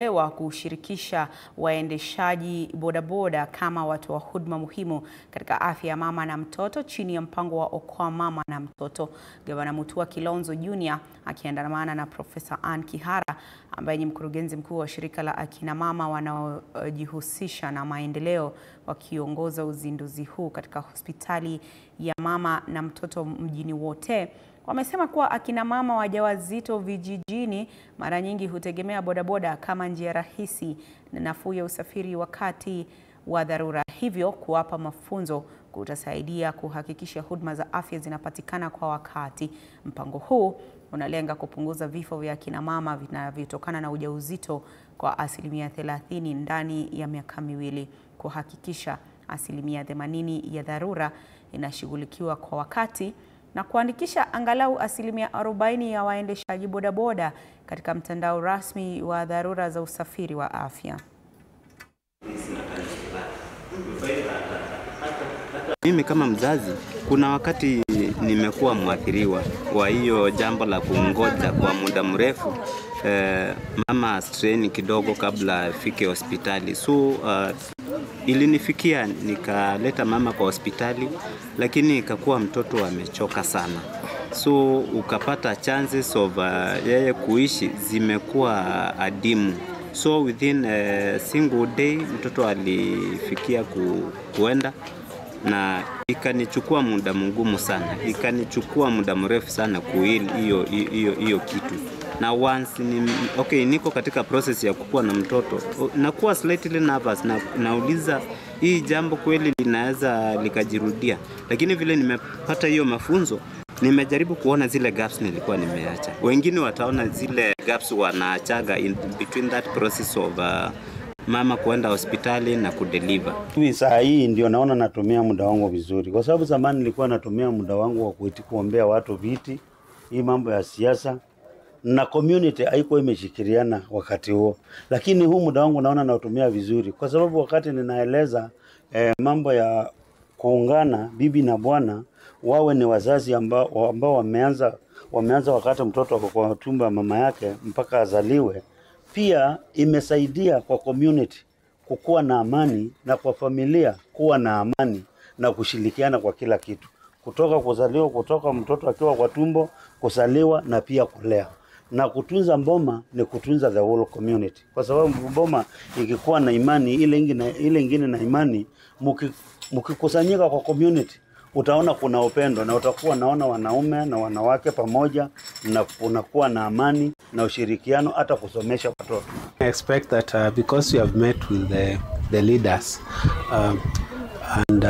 wa kushirikisha waendeshaji bodaboda kama watoa huduma muhimu katika afya ya mama na mtoto chini ya mpango wa Okoa Mama na Mtoto. Gavana Mutua Kilonzo Junior akiandamana na Profesa Ann Kihara ambaye ni mkurugenzi mkuu wa shirika la akina mama wanaojihusisha na maendeleo, wakiongoza uzinduzi huu katika hospitali ya mama na mtoto mjini Wote. Wamesema kuwa akina mama wajawazito vijijini mara nyingi hutegemea bodaboda kama njia rahisi na nafuu ya usafiri wakati wa dharura. Hivyo kuwapa mafunzo kutasaidia kuhakikisha huduma za afya zinapatikana kwa wakati. Mpango huu unalenga kupunguza vifo vya akina mama vinavyotokana na ujauzito kwa 30% ndani ya miaka miwili, kuhakikisha 80% ya dharura inashughulikiwa kwa wakati na kuandikisha angalau 40% ya waendeshaji bodaboda katika mtandao rasmi wa dharura za usafiri wa afya. Mimi kama mzazi, kuna wakati nimekuwa mwathiriwa wa hiyo jambo la kungoja kwa muda mrefu, mama strain kidogo kabla afike hospitali. So ilinifikia nikaleta mama kwa hospitali, lakini ikakuwa mtoto amechoka sana. So ukapata chances of yeye kuishi zimekuwa adimu. So within a single day mtoto alifikia kuenda, na ikanichukua muda mgumu sana, ikanichukua muda mrefu sana kuheal hiyo kitu. Na once niko katika process ya kukua na mtoto, nakuwa slightly nervous, na nauliza hii jambo kweli linaweza likajirudia. Lakini vile nimepata hiyo mafunzo, nimejaribu kuona zile gaps nilikuwa nimeacha. Wengine wataona zile gaps wanaachaga in between that process of mama kuenda hospitali na kudeliver. Saa hii ndio naona natumia muda wangu vizuri, kwa sababu zamani nilikuwa natumia muda wangu wa kuombea watu viti, hii mambo ya siasa, na community haikuwa imeshikiliana wakati huo. Lakini huu muda wangu naona natumia vizuri, kwa sababu wakati ninaeleza mambo ya kuungana bibi na bwana, wawe ni wazazi ambao wameanza wakati mtoto wako kwa tumbo ya mama yake mpaka azaliwe. Pia imesaidia kwa community kukuwa na amani, na kwa familia kuwa na amani na kushirikiana kwa kila kitu, kutoka kuzaliwa, kutoka mtoto akiwa kwa tumbo, kuzaliwa na pia kulea. Na kutunza mboma ni kutunza the whole community, kwa sababu mboma ikikuwa na imani, ile ingine na imani, mkikusanyika kwa community, utaona kuna upendo, na utakuwa naona wanaume na wanawake pamoja, na unakuwa na amani na ushirikiano hata kusomesha watoto. I expect that because you have met with the leaders and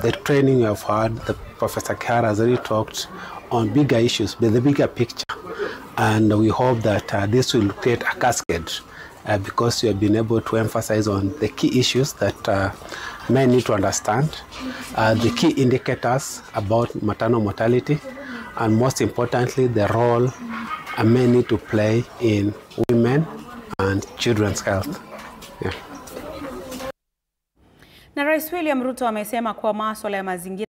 the training you have had, the Professor Kihara has already talked on bigger issues, but the bigger picture. And we hope that this will create a cascade because you have been able to emphasize on the key issues that men need to understand, the key indicators about maternal mortality, and most importantly, the role men need to play in women and children's health. Yeah. Na Rais William Ruto amesema kwa masuala ya mazingira